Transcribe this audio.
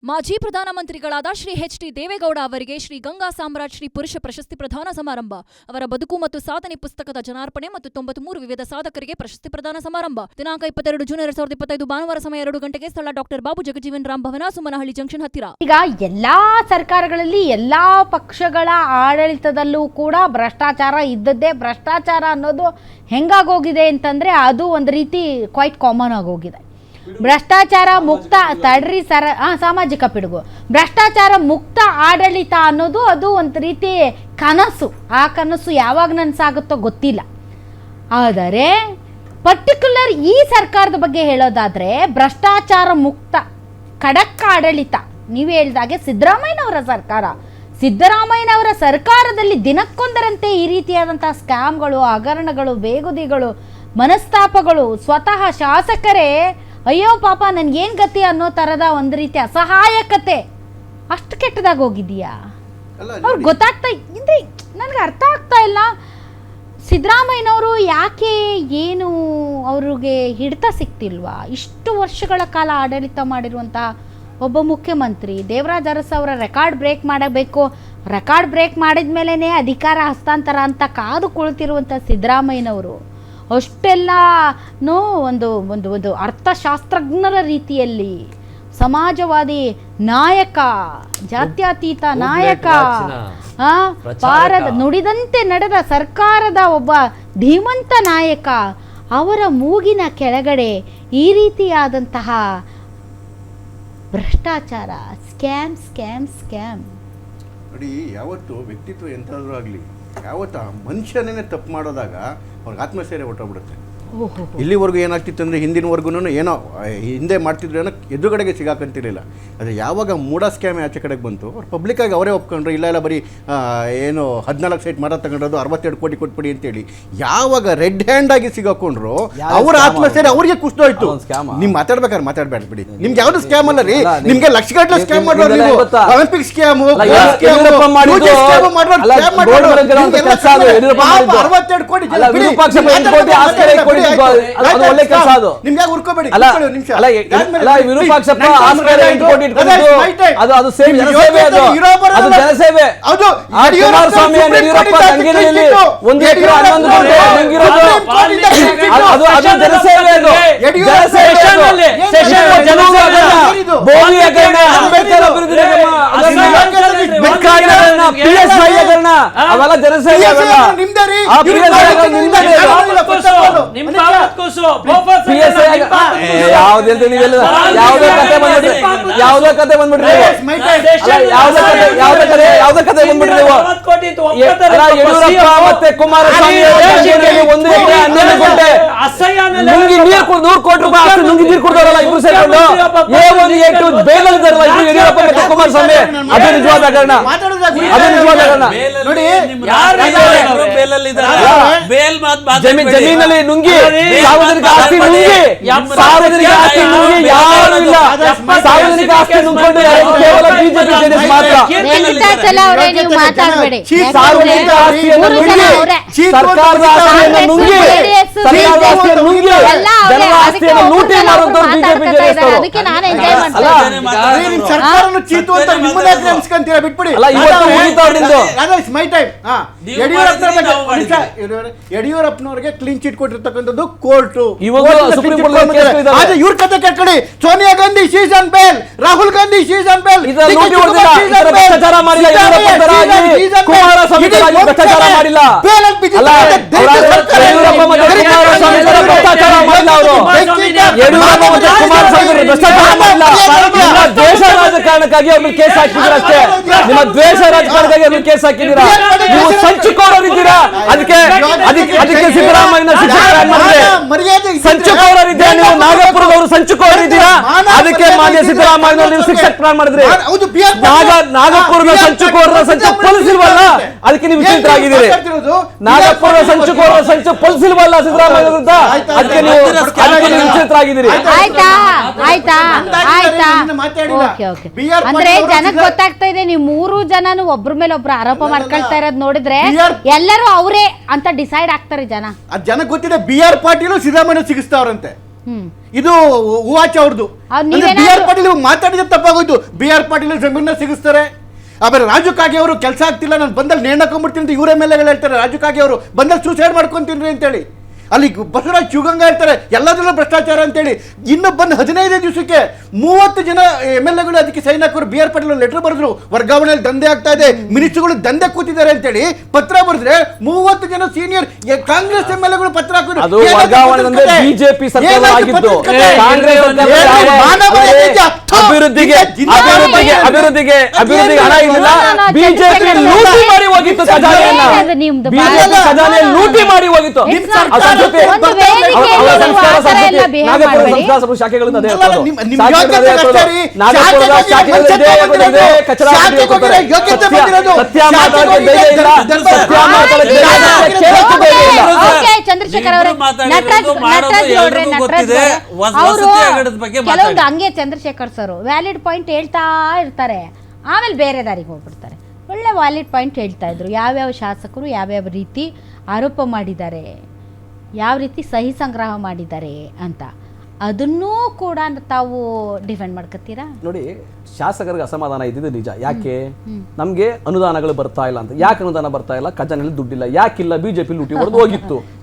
ಮಾಜಿ ಪ್ರಧಾನಮಂತ್ರಿಗಳಾದ ಶ್ರೀ ಎಚ್.ಡಿ. ದೇವೇಗೌಡ ಅವರಿಗೆ ಶ್ರೀ ಗಂಗಾ ಸಾಮ್ರಾಟ್ ಶ್ರೀ ಪುರುಷ ಪ್ರಶಸ್ತಿ ಪ್ರದಾನ ಸಮಾರಂಭ. ಅವರ ಬದುಕು ಮತ್ತು ಸಾಧನೆ ಪುಸ್ತಕದ ಜನಾರ್ಪಣೆ ಮತ್ತು 93 ವಿವಿಧ ಸಾಧಕರಿಗೆ ಪ್ರಶಸ್ತಿ ಪ್ರದಾನ ಸಮಾರಂಭ. ದಿನಾಂಕ 22 ಜೂನ್ 2025 ಭಾನುವಾರ ಸಮಯ 2 ಗಂಟೆಗೆ. ಸ್ಥಳ ಡಾಕ್ಟರ್ ಬಾಬು ಜಗಜೀವನ್ ರಾಮ್ ಭವನ, ಸುಮನಹಳ್ಳಿ ಜಂಕ್ಷನ್ ಹತ್ತಿರ. ಈಗ ಎಲ್ಲಾ ಸರ್ಕಾರಗಳಲ್ಲಿ ಎಲ್ಲಾ ಪಕ್ಷಗಳ ಆಡಳಿತದಲ್ಲೂ ಕೂಡ ಭ್ರಷ್ಟಾಚಾರ ಇದ್ದದ್ದೇ. ಭ್ರಷ್ಟಾಚಾರ ಅನ್ನೋದು ಹೆಂಗಾಗೋಗಿದೆ ಅಂತಂದ್ರೆ ಅದು ಒಂದು ರೀತಿ ಕ್ವೈಟ್ ಕಾಮನ್ ಆಗೋಗಿದೆ. ಭ್ರಷ್ಟಾಚಾರ ಮುಕ್ತ ಸಾಮಾಜಿಕ ಪಿಡುಗು. ಭ್ರಷ್ಟಾಚಾರ ಮುಕ್ತ ಆಡಳಿತ ಅನ್ನೋದು ಅದು ಒಂದು ರೀತಿ ಕನಸು. ಆ ಕನಸು ಯಾವಾಗ ನನಸಾಗುತ್ತೋ ಗೊತ್ತಿಲ್ಲ. ಆದರೆ ಪರ್ಟಿಕ್ಯುಲರ್ ಈ ಸರ್ಕಾರದ ಬಗ್ಗೆ ಹೇಳೋದಾದರೆ ಭ್ರಷ್ಟಾಚಾರ ಮುಕ್ತ ಖಡಕ್ ಆಡಳಿತ. ನೀವು ಹೇಳಿದಾಗೆ ಸಿದ್ದರಾಮಯ್ಯನವರ ಸರ್ಕಾರದಲ್ಲಿ ದಿನಕ್ಕೊಂದರಂತೆ ಈ ರೀತಿಯಾದಂಥ ಸ್ಕ್ಯಾಮ್ಗಳು, ಹಗರಣಗಳು, ಬೇಗುದಿಗಳು, ಮನಸ್ತಾಪಗಳು. ಸ್ವತಃ ಶಾಸಕರೇ ಅಯ್ಯೋ ಪಾಪ ನನಗೇನು ಗತಿ ಅನ್ನೋ ಥರದ ಒಂದು ರೀತಿ ಅಸಹಾಯಕತೆ. ಅಷ್ಟು ಕೆಟ್ಟದಾಗಿ ಹೋಗಿದೆಯಾ? ಅವ್ರಿಗೆ ಗೊತ್ತಾಗ್ತಾ ಇದೆ, ನನಗೆ ಅರ್ಥ ಆಗ್ತಾ ಇಲ್ಲ. ಸಿದ್ದರಾಮಯ್ಯನವರು ಯಾಕೆ ಏನು ಅವ್ರಿಗೆ ಹಿಡಿತ ಸಿಗ್ತಿಲ್ವಾ? ಇಷ್ಟು ವರ್ಷಗಳ ಕಾಲ ಆಡಳಿತ ಮಾಡಿರುವಂಥ ಒಬ್ಬ ಮುಖ್ಯಮಂತ್ರಿ ದೇವರಾಜ್ ಅರಸು ಅವರ ರೆಕಾರ್ಡ್ ಬ್ರೇಕ್ ಮಾಡಬೇಕು. ರೆಕಾರ್ಡ್ ಬ್ರೇಕ್ ಮಾಡಿದ ಮೇಲೇ ಅಧಿಕಾರ ಹಸ್ತಾಂತರ ಅಂತ ಕಾದು ಕುಳಿತಿರುವಂಥ ಸಿದ್ದರಾಮಯ್ಯನವರು ಅಷ್ಟೆಲ್ಲನೂ ಒಂದು ಒಂದು ಒಂದು ಅರ್ಥಶಾಸ್ತ್ರಜ್ಞರ ರೀತಿಯಲ್ಲಿ ಸಮಾಜವಾದಿ ನಾಯಕ, ಜಾತ್ಯತೀತ ನಾಯಕ, ನುಡಿದಂತೆ ನಡೆದ ಸರ್ಕಾರದ ಒಬ್ಬ ಧೀಮಂತ ನಾಯಕ, ಅವರ ಮೂಗಿನ ಕೆಳಗಡೆ ಈ ರೀತಿಯಾದಂತಹ ಭ್ರಷ್ಟಾಚಾರ, ಸ್ಕ್ಯಾಮ್ ಸ್ಕ್ಯಾಮ್ ಸ್ಕ್ಯಾಮ್. ನೋಡಿ, ಯಾವತ್ತು ವ್ಯಕ್ತಿತ್ವ ಎಂತಾದರೂ ಆಗಲಿ, ಯಾವತ್ತು ಮನುಷ್ಯನೇ ತಪ್ಪು ಮಾಡೋದಾಗ ಅವ್ರಿಗೆ ಆತ್ಮಸ್ಥೈರ್ಯ ಹೊಟ್ಟೋಗ್ಬಿಡುತ್ತೆ. ಇಲ್ಲಿವರೆಗೂ ಏನಾಗ್ತಿತ್ತು ಅಂದರೆ ಹಿಂದಿನವರೆಗೂ ಏನೋ ಹಿಂದೆ ಮಾಡ್ತಿದ್ರು, ಏನೋ ಎದುರುಗಡೆಗೆ ಸಿಗಾಕಂತಿರಲಿಲ್ಲ. ಆದರೆ ಯಾವಾಗ ಮೂಡ ಸ್ಕ್ಯಾಮ್ ಆಚೆ ಕಡೆಗೆ ಬಂತು, ಅವ್ರು ಪಬ್ಲಿಕ್ಕಾಗಿ ಅವರೇ ಒಪ್ಕೊಂಡ್ರು. ಇಲ್ಲ ಬರೀ ಏನು 14 ಸೈಟ್ ಮರ ತಗೊಂಡ್ರದು 62 ಕೋಟಿ ಕೊಟ್ಬಿಡಿ ಅಂತೇಳಿ ಯಾವಾಗ ರೆಡ್ ಹ್ಯಾಂಡ್ ಆಗಿ ಸಿಗಾಕೊಂಡ್ರು, ಅವ್ರ ಆತ್ಮಸ್ಥೈರ್ಯ ಅವ್ರಿಗೆ ಕುಸಿದೋಯ್ತು. ನೀವು ಮಾತಾಡ್ಬೇಕಾದ್ರೆ ಮಾತಾಡ್ಬೇಡ್ಬಿಡಿ. ನಿಮ್ಗೆ ಯಾವ್ದು ಸ್ಕ್ಯಾಮ್ ಅಲ್ಲ ರೀ, ನಿಮ್ಗೆ ಲಕ್ಷಗಟ್ಟಲೆ ಸ್ಕ್ಯಾಮ್ ಮಾಡೋರು ನೀವು. ಒಲಿಂಪಿಕ್ ಸ್ಕ್ಯಾಮ್, 62 ಕೋಟಿ ಅವೆಲ್ಲ ಜನಸೇವೆ. ಯಾವುದೇ ಕತೆ ಬಂದ್ಬಿಟ್ರಿ. ಯಡಿಯೂರಪ್ಪ ಮತ್ತೆ ಕುಮಾರಸ್ವಾಮಿ 1 ಎಕರೆ 11 ಗುಂಟೆ ನುಂಗಿ ನೀರು 100 ಕೋಟಿ ರೂಪಾಯಿ ನುಂಗಿ ನೀರು ಕೊಡ್ತಾರಲ್ಲ ಇಬ್ರು ಸೇರ್ಕೊಂಡು. ಬೇಲಲ್ಲಿದ್ದಾರಲ್ಲ ಇಬ್ರು, ಯಡಿಯೂರಪ್ಪ ಮತ್ತೆ ಕುಮಾರಸ್ವಾಮಿ. ಅದು ನಿಜವಾದ ಹಗರಣ, ಅದು ನಿಜವಾದ ಹಗರಣ. ನೋಡಿ, ಜಮೀನಲ್ಲಿ ನುಂಗಿ ಸಾರ್ವಜನಿಕ ಆಸ್ತಿ ನುಂಗಿ ಯಾರು ಇಲ್ಲ. ಸಾರ್ವಜನಿಕ ಆಸ್ತಿ ನುಂಗಿಕೊಂಡು ಕೇವಲ ಬಿಜೆಪಿ ಜೆಡಿಎಸ್ ಮಾತ್ರ. ಸಾರ್ವಜನಿಕ ಆಸ್ತಿಯನ್ನು ನುಂಗಿ, ಸರ್ಕಾರದ ಆಸ್ತಿಯನ್ನು ನುಂಗಿ, ಸರ್ಕಾರದ ಆಸ್ತಿಯನ್ನು ನುಂಗಿ ಜನರ ಆಸ್ತಿಯನ್ನು ಲೂಟಿ ಮಾಡುವಂತವ್ರು ಬಿಜೆಪಿ ಜೆಡಿಎಸ್. ಯಡಿಯೂರಪ್ಪನವರಿಗೆ ಕ್ಲೀನ್ ಚಿಟ್ ಕೊಟ್ಟಿರ್ತಕ್ಕಂಥದ್ದು ಕೋರ್ಟು. ಇವ್ರ ಕತೆ ಕೇಳ್ಕೊಳ್ಳಿ. Sonia Gandhi she's on bail, Rahul Gandhi she's on bail. ಭ್ರಷ್ಟಾಚಾರ ಮಾಡಿಲ್ಲ, ಕುಮಾರಸ್ವಾಮಿ ಭ್ರಷ್ಟಾಚಾರ ಮಾಡಿಲ್ಲ. ಯಡಿಯೂರಪ್ಪ ಮತ್ತೆ ಕುಮಾರಸ್ವಾಮಿ ಭ್ರಷ್ಟಾಚಾರ ಮಾಡಿಲ್ಲ. ಅವರು ಯಡಿಯೂರಪ್ಪ ಮತ್ತೆ ಕುಮಾರಸ್ವಾಮಿ ಭ್ರಷ್ಟಾಚಾರ ಮಾಡಿಲ್ಲ. ನಿಮ್ಮ ದ್ವೇಷ ರಾಜಕಾರಣಕ್ಕಾಗಿ ಅವ್ರಿಗೆ ಕೇಸ್ ಹಾಕಿದ್ದೀರಾ ಅಷ್ಟೇ. ನಿಮ್ಮ ದ್ವೇಷ ರಾಜಕಾರಣಕ್ಕಾಗಿ ಅವ್ರಿಗೆ ಕೇಸ್ ಹಾಕಿದ್ದೀರಾ. ನೀವು ಸಂಚುಕೋರರಿದ್ದೀರಾ. ಅದಕ್ಕೆ ಸಿದ್ದರಾಮಯ್ಯನ ಸಂಚುಕೋರರಿದ್ದೀರಾ. ನೀವು ನಾಗಪುರದವರು ಸಂಚುಕೋರರಿದ್ದೀರಾ. ಅದಕ್ಕೆ ಮಾನ್ಯ ಸಿದ್ದರಾಮಯ್ಯ ನೀವು ಶಿಕ್ಷೆ ಪ್ಲಾನ್ ಮಾಡಿದ್ರಿ. ನಾಗಪುರದ ಸಂಚುಕೋರರ ಸಂಚು ಪೊಲಿಸಿಲ್ವಲ್ಲ, ಅದಕ್ಕೆ ನೀವು ವಿಚಿತ್ರರಾಗಿದ್ದೀರಿ. ನಾಗಪುರದ ಸಂಚುಕೋರರ ಸಂಚು ಪೊಲಿಸಿಲ್ವಲ್ಲ ಸಿದ್ದರಾಮಯ್ಯ ವಿರುದ್ಧ, ಅದಕ್ಕೆ ನೀವು ವಿಚಿತ್ರರಾಗಿದ್ದೀರಿ. ಅಂದ್ರೆ ಜನಕ್ಕೆ ಗೊತ್ತಾಗ್ತಾ ಇದೆ, ನೀವು 3 ಜನನು ಒಬ್ರ ಮೇಲೆ ಒಬ್ರು ಆರೋಪ ಮಾಡ್ಕೊಳ್ತಾ ಇರೋದು ನೋಡಿದ್ರೆ ಎಲ್ಲರೂ ಅವರೇ ಅಂತ ಡಿಸೈಡ್ ಆಗ್ತಾರೆ ಜನ. ಜನಕ್ಕೆ ಗೊತ್ತಿದೆ. BR ಪಾಟೀಲ್ ಸಿದ್ದರಾಮಯ್ಯ ಸಿಗಿಸ್ತಾವ್ರಂತೆ. ಇದು ಹೂವಾಚ ಅವ್ರದ್ದು. ಬಿ ಆರ್ ಪಾಟೀಲ್ ಮಾತಾಡಿದ ತಪ್ಪಾಗೋಯ್ತು. ಬಿ ಆರ್ ಪಾಟೀಲ್ ಜಮೀನ ಸಿಗಿಸ್ತಾರೆ. ಆಮೇಲೆ ರಾಜು ಕಾಗೆ ಅವರು ಕೆಲಸ ಆಗ್ತಿಲ್ಲ, ನಾನು ಬಂದಲ್ಲಿ ನೇಣು ಹಾಕೊಂಡ್ಬಿಡ್ತೀನಿ ಅಂತ ಇವರೇ ಮೇಲೆ ಹೇಳ್ತಾರೆ. ರಾಜು ಕಾಗೆ ಅವರು ಬಂದಲ್ಲಿ ಸೂಸೈಡ್ ಮಾಡ್ಕೊಂತೀನಿ ಅಂತೇಳಿ. ಅಲ್ಲಿ ಬಸವರಾಜ್ ಶಿವಗಂಗಾ ಹೇಳ್ತಾರೆ ಎಲ್ಲದರಲ್ಲೂ ಭ್ರಷ್ಟಾಚಾರ ಅಂತೇಳಿ. ಇನ್ನು ಬಂದು 15 ದಿವಸಕ್ಕೆ 30 ಜನ MLAಗಳು ಅದಕ್ಕೆ ಸೈನ್ ಹಾಕೋರು. ಬಿ ಆರ್ ಪಾಟೀಲ್ ಲೆಟರ್ ಬರೆದ್ರು, ವರ್ಗಾವಣೆಯಲ್ಲಿ ದಂಧೆ ಆಗ್ತಾ ಇದೆ, ಮಿನಿಸ್ಟ್ರುಗಳು ದಂಧೆ ಕೂತಿದ್ದಾರೆ ಅಂತೇಳಿ ಪತ್ರ ಬರೆದ್ರೆ 30 ಜನ ಸೀನಿಯರ್ ಕಾಂಗ್ರೆಸ್ MLAಗಳು ಪತ್ರ ಹಾಕಿದ್ರು. ಅದು ವರ್ಗಾವಣೆ ಬಿಜೆಪಿ ಸರ್ಕಾರ ಆಗಿದ್ದು. ಅಭಿವೃದ್ಧಿಗೆ ಹಣ ಇರಲಿಲ್ಲ. ಬಿಜೆಪಿ ಲೂಟಿ ಮಾಡಿ ಹೋಗಿತ್ತು ಖಜಾನೆಯನ್ನ. ಲೂಟಿ ಮಾಡಿ ಹೋಗಿತ್ತು. ನಾಗಪುರ ಶಾಖೆಗಳಿಂದ ಅದೇ ಚಂದ್ರಶೇಖರ್ ಅವರೇ, ಕೆಲವೊಂದು ಹಂಗೆ ಚಂದ್ರಶೇಖರ್ ಸರ್ ವ್ಯಾಲಿಡ್ ಪಾಯಿಂಟ್ ಹೇಳ್ತಾ ಇರ್ತಾರೆ, ಆಮೇಲೆ ಬೇರೆ ದಾರಿಗೆ ಹೋಗ್ಬಿಡ್ತಾರೆ. ಒಳ್ಳೆ ವ್ಯಾಲಿಡ್ ಪಾಯಿಂಟ್ ಹೇಳ್ತಾ ಇದ್ರು, ಯಾವ್ಯಾವ ಶಾಸಕರು ಯಾವ್ಯಾವ ರೀತಿ ಆರೋಪ ಮಾಡಿದ್ದಾರೆ, ಯಾವ ರೀತಿ ಸಹಿ ಸಂಗ್ರಹ ಮಾಡಿದ್ದಾರೆ ಅಂತ. ಅದನ್ನೂ ಕೂಡ ತಾವು ಡಿಫೆಂಡ್ ಮಾಡ್ಕೊತೀರಾ? ನೋಡಿ, ಶಾಸಕರಿಗೆ ಅಸಮಾಧಾನ ಇದ್ದಿದ್ದು ನಿಜ. ಯಾಕೆ ನಮ್ಗೆ ಅನುದಾನಗಳು ಬರ್ತಾ ಇಲ್ಲ ಅಂತ. ಯಾಕೆ ಅನುದಾನ ಬರ್ತಾ ಇಲ್ಲ? ಖಜಾನೆಯಲ್ಲಿ ದುಡ್ಡಿಲ್ಲ. ಯಾಕಿಲ್ಲ? ಬಿಜೆಪಿ ಲೂಟಿ ಹೊಡೆದು ಹೋಗಿತ್ತು.